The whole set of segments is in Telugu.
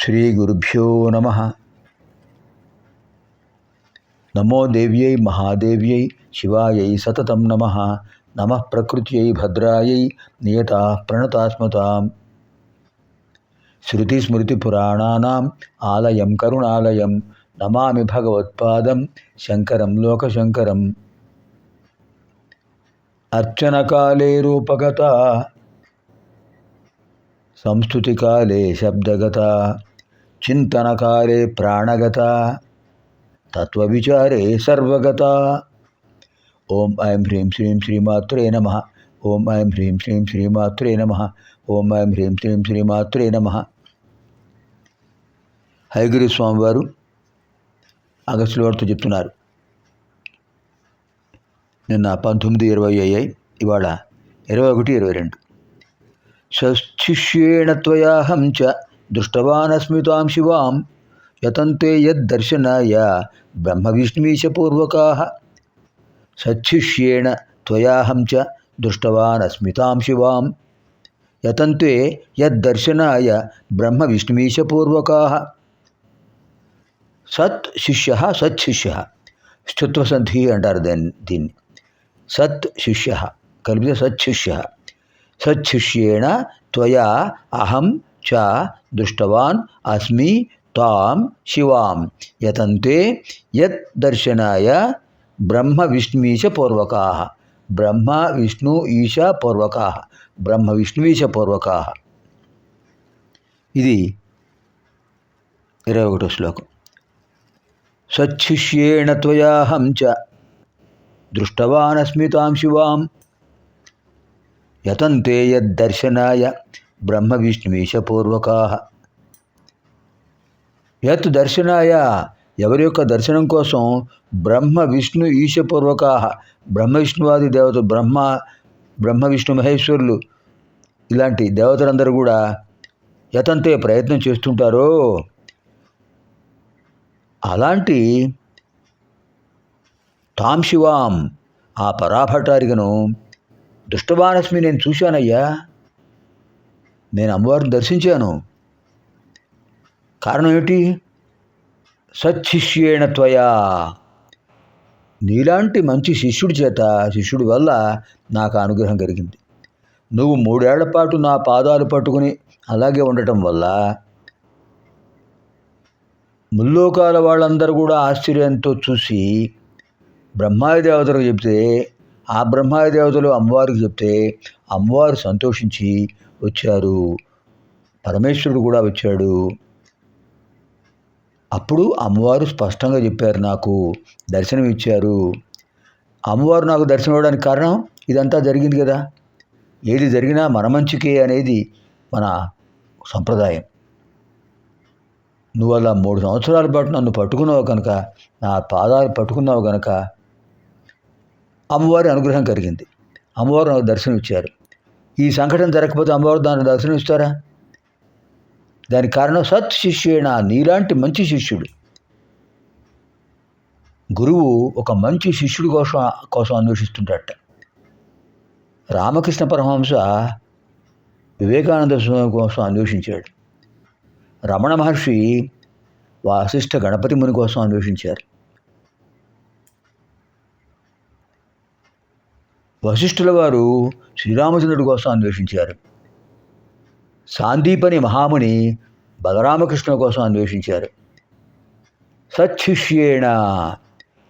శ్రీగురుభ్యో నమః. నమో దేవ్యై మహాదేవ్యై శివాయై సతతం నమః. నమః ప్రకృత్యై భద్రాయై నియతాః ప్రణతాస్మతాం. శృతిస్మృతిపురాణానాం ఆలయం కరుణాలయం నమామి భగవత్పాదం శంకరం లోకశంకరం. అర్చనకాలే రూపగత సంస్తుతికాలే శబ్దగత చింతనకాలే ప్రాణగత తత్వవిచారే సర్వగత. ఓం ఐం హ్రీం శ్రీం శ్రీమాత్రే నమః. ఓం ఐం హ్రీం శ్రీం శ్రీమాత్రే నమః. ఓం ఐం హ్రీం శ్రీం శ్రీమాత్రే నమః. హయగిరి స్వామివారు ఆగస్టులో వారితో చెప్తున్నారు. నిన్న 19-20 అయ్యాయి, ఇవాళ 21-22. సశిష్యేణ త్వయాహం చ దృష్టవానస్మి తాం శివాం యతంతే యద్దర్శనాయ బ్రహ్మవిష్ణుమీశ పూర్వకాః. సశిష్యేణ త్వయాహం చ దృష్టవానస్మి తాం శివాం యతంతే యద్దర్శనాయ బ్రహ్మవిష్ణుమీశ పూర్వకాః. సత్ శిష్య సత్శిష్య, స్థుత్వసంధి అంటారు దీన్ని. సత్ శిష్య కలిపితే సత్శిష్య. సత్శిష్యేణ త్వయా అహం చ దృష్టవాన్ అస్మి తాం శివాం యతంతే యత్ దర్శనాయ బ్రహ్మ విష్ణుమీశ పూర్వకాః. బ్రహ్మ విష్ణు ఈశ పూర్వకాః. బ్రహ్మ విష్ణుమీశ పూర్వకాః. ఇది 21వ శ్లోకం. సచ్ఛిష్యేణ త్వయాహం చ దృష్టవానస్మి తాం శివాం యతంతే యద్దర్శనాయ బ్రహ్మ విష్ణుమీశ పూర్వకాః. యత్ దర్శనాయ, ఎవరి యొక్క దర్శనం కోసం, బ్రహ్మ విష్ణు ఈశ పూర్వకాః, బ్రహ్మ విష్ణువాది దేవతలు, బ్రహ్మ విష్ణు మహేశ్వరులు ఇలాంటి దేవతలందరూ కూడా యతంతే ప్రయత్నం చేస్తుంటారో అలాంటి తాం శివాం ఆ పరాభట్టారికను దృష్టవానస్మి, నేను చూశానయ్యా, నేను అమ్మవారిని దర్శించాను. కారణం ఏమిటి? సచ్శిష్యేణ త్వయా, నీలాంటి మంచి శిష్యుడి చేత, శిష్యుడి వల్ల నాకు అనుగ్రహం కలిగింది. నువ్వు 3 ఏళ్ల పాటు నా పాదాలు పట్టుకుని అలాగే ఉండటం వల్ల ముల్లోకాల వాళ్ళందరూ కూడా ఆశ్చర్యంతో చూసి బ్రహ్మాది దేవతలకు చెప్తే, ఆ బ్రహ్మాది దేవతలు అమ్మవారికి చెప్తే అమ్మవారు సంతోషించి వచ్చారు. పరమేశ్వరుడు కూడా వచ్చాడు. అప్పుడు అమ్మవారు స్పష్టంగా చెప్పారు, నాకు దర్శనం ఇచ్చారు. అమ్మవారు నాకు దర్శనం ఇవ్వడానికి కారణం ఇదంతా జరిగింది కదా. ఏది జరిగినా మన మంచికే అనేది మన సంప్రదాయం. నువ్వు అలా 3 సంవత్సరాల పాటు నన్ను పట్టుకున్నావు కనుక, నా పాదాలు పట్టుకున్నావు కనుక అమ్మవారి అనుగ్రహం కలిగింది. అమ్మవారు నాకు దర్శనం ఇచ్చారు. ఈ సంఘటన జరగకపోతే అమ్మవారు దాన్ని దర్శనం ఇస్తారా? దానికి కారణం సత్ శిష్యేణ, నీలాంటి మంచి శిష్యుడు. గురువు ఒక మంచి శిష్యుడి కోసం అన్వేషిస్తుంటాడట. రామకృష్ణ పరమహంస వివేకానంద స్వామి కోసం అన్వేషించాడు. రమణ మహర్షి వాసిష్ఠ గణపతి ముని కోసం అన్వేషించారు. వశిష్ఠుల వారు శ్రీరామచంద్రుడి కోసం అన్వేషించారు. సాందీపని మహాముని బలరామకృష్ణ కోసం అన్వేషించారు. సచ్శిష్యేణ,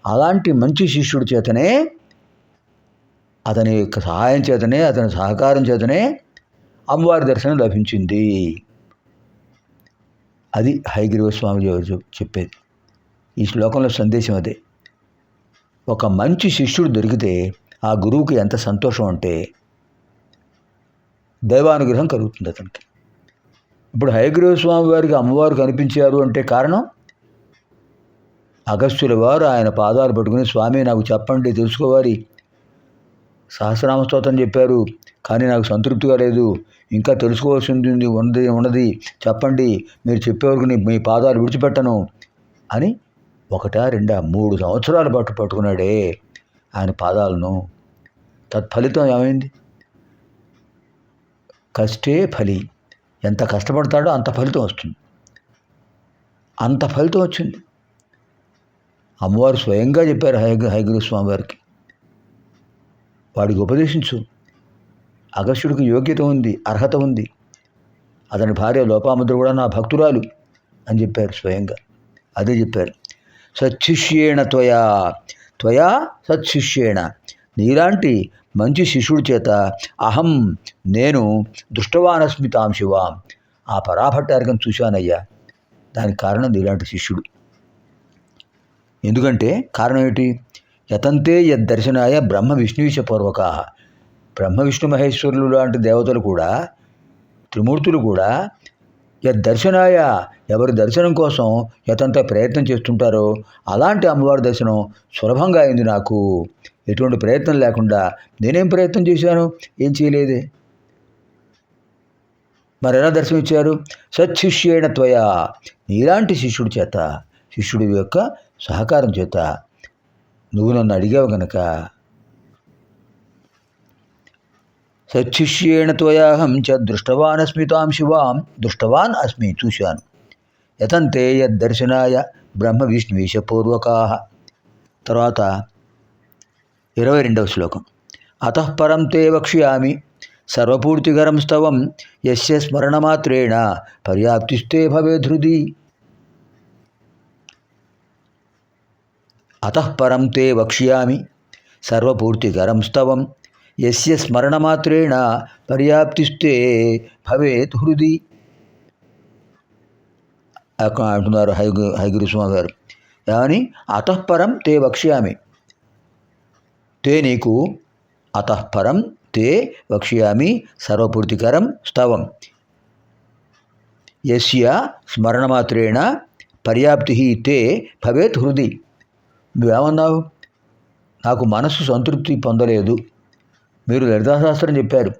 అలాంటి మంచి శిష్యుడి చేతనే, అతని యొక్క సహాయం చేతనే, అతని సహకారం చేతనే అమ్మవారి దర్శనం లభించింది. అది హయగ్రీవ స్వామి చెప్పేది. ఈ శ్లోకంలో సందేశం అదే. ఒక మంచి శిష్యుడు దొరికితే ఆ గురువుకి ఎంత సంతోషం అంటే దైవానుగ్రహం కలుగుతుంది అతనికి. ఇప్పుడు హయగ్రీవ స్వామి వారికి అమ్మవారు కనిపించారు అంటే కారణం, అగస్త్యుల వారు ఆయన పాదాలు పట్టుకుని, స్వామి నాకు చెప్పండి, తెలుసుకోవాలి, సహస్రనామ స్తోత్రం చెప్పారు కానీ నాకు సంతృప్తిగా లేదు, ఇంకా తెలుసుకోవాల్సింది ఉన్నది చెప్పండి, మీరు చెప్పేవరకు మీ పాదాలు విడిచిపెట్టను అని 1-2-3 సంవత్సరాల పాటు పట్టుకున్నాడే ఆయన పాదాలను. తత్ఫలితం ఏమైంది? కష్టే ఫలి, ఎంత కష్టపడతాడో అంత ఫలితం వస్తుంది. అంత ఫలితం వచ్చింది. అమ్మవారు స్వయంగా చెప్పారు హయగ్రీవ స్వామి వారికి, వాడికి ఉపదేశించు, అగస్త్యుడికి యోగ్యత ఉంది, అర్హత ఉంది, అతని భార్య లోపాముద్ర కూడా నా భక్తురాలు అని చెప్పారు స్వయంగా. అదే చెప్పారు, సత్శిష్యేణ త్వయా త్వయా సత్శిష్యేణ, నీలాంటి మంచి శిష్యుడి చేత అహం నేను దృష్టవానస్మి తాం శివాం, ఆ పరాభట్టారికం చూశానయ్యా. దానికి కారణం నీలాంటి శిష్యుడు. ఎందుకంటే కారణం ఏమిటి? యతంతే యద్దర్శనాయ బ్రహ్మ విష్ణువిష పూర్వకా, బ్రహ్మ విష్ణు మహేశ్వరులు లాంటి దేవతలు కూడా, త్రిమూర్తులు కూడా యద్దర్శనాయ, ఎవరి దర్శనం కోసం యతంత ప్రయత్నం చేస్తుంటారో అలాంటి అమ్మవారి దర్శనం సులభంగా అయింది నాకు. ఎటువంటి ప్రయత్నం లేకుండా. నేనేం ప్రయత్నం చేశాను? ఏం చేయలేదే. మరి ఎలా దర్శనం ఇచ్చారు? సత్శిష్యేణ త్వయా, నీలాంటి శిష్యుడి చేత, శిష్యుడి యొక్క సహకారం చేత నువ్వు నన్ను అడిగావు గనక. సత్శిష్యేణ త్వయాహం చ దృష్టవానస్మి తాం శివాం, దృష్టవాన్ అస్మి, చూశాను. యతంతే యద్దర్శనాయ బ్రహ్మ విష్ణువీశ పూర్వకా. తర్వాత 22వ శ్లోకం, అతః పరం తే వక్ష్యామి సర్వపూర్తికరం స్తవం యస్య స్మరణమాత్రేణ పర్యాప్తిస్తే భవేధృది. అతః పరం తే వక్ష్యామి సర్వపూర్తికరం స్తవం యస్య స్మరణమాత్రేణ పర్యాప్తిస్తే భవేత్ హృది అంటున్నారు హయగ్రీవ స్వామి గారు. కానీ అతఃపరం తే వక్ష్యామి, తే నీకు, అతఃపరం తే వక్ష్యామి సర్వపూర్తికరం స్తవం యస్య స్మరణమాత్రేణ పర్యాప్తి తే భవేత్ హృది. నువ్వేమన్నావు? నాకు మనస్సు సంతృప్తి పొందలేదు, మీరు లలితాశాస్త్రం చెప్పారు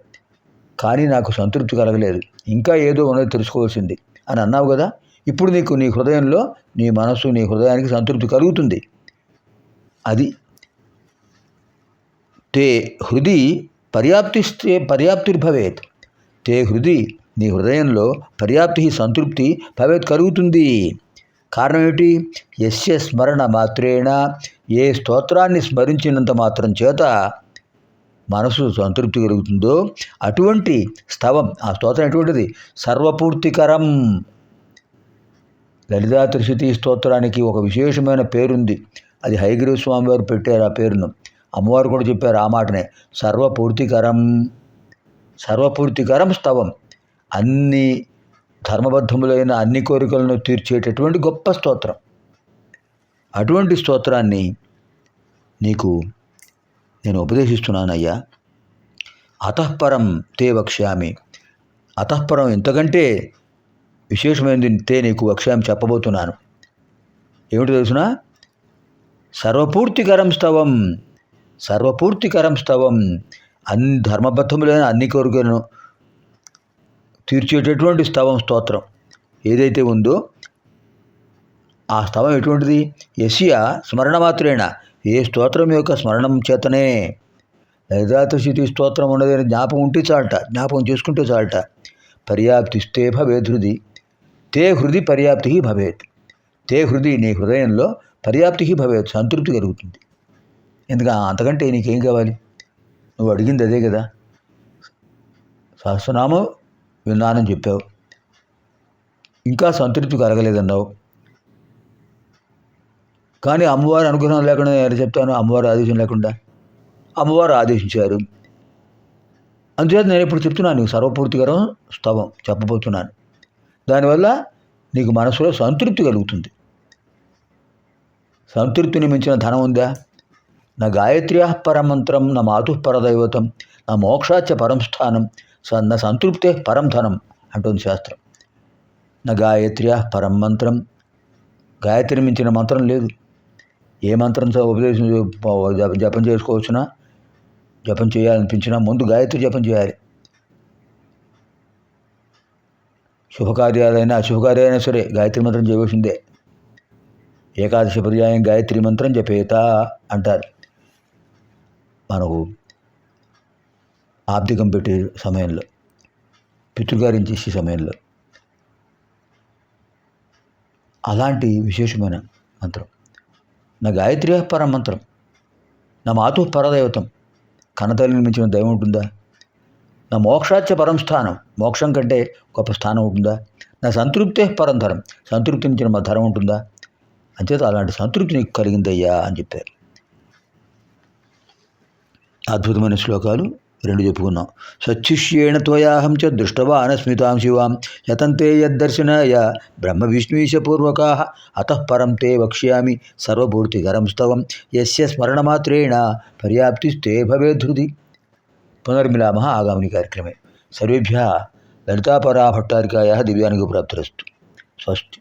కానీ నాకు సంతృప్తి కలగలేదు, ఇంకా ఏదో ఉన్నది తెలుసుకోవాల్సింది అని అన్నావు కదా. ఇప్పుడు నీకు నీ హృదయంలో, నీ మనస్సు, నీ హృదయానికి సంతృప్తి కలుగుతుంది. అది తే హృది పర్యాప్తిస్తే పర్యాప్తిర్భవేత్, తే హృది, నీ హృదయంలో పర్యాప్తి సంతృప్తి భవేత్ కలుగుతుంది. కారణం ఏమిటి? యస్య స్మరణ మాత్రేణ, ఏ స్తోత్రాన్ని స్మరించినంత మాత్రం చేత మనసు సంతృప్తి కలుగుతుందో అటువంటి స్తవం, ఆ స్తోత్రం ఎటువంటిది? సర్వపూర్తికరం. లలితా త్రిశతి స్తోత్రానికి ఒక విశేషమైన పేరుంది, అది హయగ్రీవ స్వామి వారు పెట్టారు ఆ పేరును. అమ్మవారు కూడా చెప్పారు ఆ మాటనే, సర్వపూర్తికరం. సర్వపూర్తికరం స్తవం, అన్ని ధర్మబద్ధములైన అన్ని కోరికలను తీర్చేటటువంటి గొప్ప స్తోత్రం. అటువంటి స్తోత్రాన్ని నీకు నేను ఉపదేశిస్తున్నానయ్యా. అతఃపరం తే వక్ష్యామి, అతఃపరం ఇంతకంటే విశేషమైనది తే నీకు వక్ష్యామి చెప్పబోతున్నాను. ఏమిటి తెలుసునా? సర్వపూర్తికరం స్తవం, సర్వపూర్తికరం స్తవం, అన్ని ధర్మబద్ధములైన అన్ని కోరికలను తీర్చేటటువంటి స్తవం, స్తోత్రం ఏదైతే ఉందో ఆ స్తవం ఎటువంటిది? యస్య స్మరణమాత్రేణ, ఏ స్తోత్రం యొక్క స్మరణం చేతనే, లలితాత్రిశతి స్తోత్రం ఉన్నదని జ్ఞాపకం ఉంటే చాలట, జ్ఞాపకం చేసుకుంటే చాలట. పర్యాప్తిస్తే భవేత్ హృది, తే హృది పర్యాప్తి భవేత్, తే హృది, నీ హృదయంలో పర్యాప్తి భవేత్, సంతృప్తి కలుగుతుంది. ఎందుకు అంతకంటే నీకేం కావాలి? నువ్వు అడిగింది అదే కదా. సహస్రనామం విన్నానని చెప్పావు, ఇంకా సంతృప్తి కలగలేదన్నావు. కానీ అమ్మవారి అనుగ్రహం లేకుండా నేను చెప్తాను, అమ్మవారి ఆదేశం లేకుండా. అమ్మవారు ఆదేశించారు, అందుచేత నేను ఇప్పుడు చెప్తున్నాను నీకు సర్వపూర్తికరం స్తవం చెప్పబోతున్నాను. దానివల్ల నీకు మనసులో సంతృప్తి కలుగుతుంది. సంతృప్తిని మించిన ధనం ఉందా? నా గాయత్ర్యా పరమంత్రం, నా మాతు పరదైవతం, నా మోక్షాచ పరం స్థానం, నా సంతృప్తే పరం ధనం అంటుంది శాస్త్రం. నా గాయత్ర్యా పరం మంత్రం, గాయత్రిని మించిన మంత్రం లేదు. ఏ మంత్రం ఉపదేశం జపం చేసుకోవచ్చునా, జపం చేయాలనిపించినా ముందు గాయత్రి జపం చేయాలి. శుభకార్యాలైనా అశుభకార్యాలైనా సరే గాయత్రి మంత్రం చేయవలసిందే. ఏకాదశి పర్యాయం గాయత్రి మంత్రం జపేత అంటారు మనకు ఆబ్దికం పెట్టే సమయంలో, పితృకార్యం చేసే సమయంలో. అలాంటి విశేషమైన మంత్రం. నా గాయత్రి పరం మంత్రం, నా మాతు పరదైవతం, కన్నతల్లిని మించిన దైవం ఉంటుందా? నా మోక్షాచ్చ పరం స్థానం, మోక్షం కంటే గొప్ప స్థానం ఉంటుందా? నా సంతృప్తే పరం ధరం, సంతృప్తించిన మా ధరం ఉంటుందా? అంచేత అలాంటి సంతృప్తి నీకు కలిగిందయ్యా అని చెప్పారు. అద్భుతమైన శ్లోకాలు 2 చెప్పుకున్నాం. సచ్చిష్యేణ త్వయాహం చ దృష్టవాన్ స్మితాం శివాం యతంతే యద్దర్శనాయ బ్రహ్మ విష్ణువీశ పూర్వకా అతః పరం తే వక్ష్యామి సర్వభూతికరం స్తవం యస్య స్మరణమాత్రేణ పర్యాప్తిస్తే భవేద్ధృతి. పునర్మిలామः ఆగామిని కార్యక్రమే. సర్వేభ్యः లలితాపరాభట్టారికాయాः దివ్యానుగ్రహప్రాప్తిరస్తు. స్వస్తి.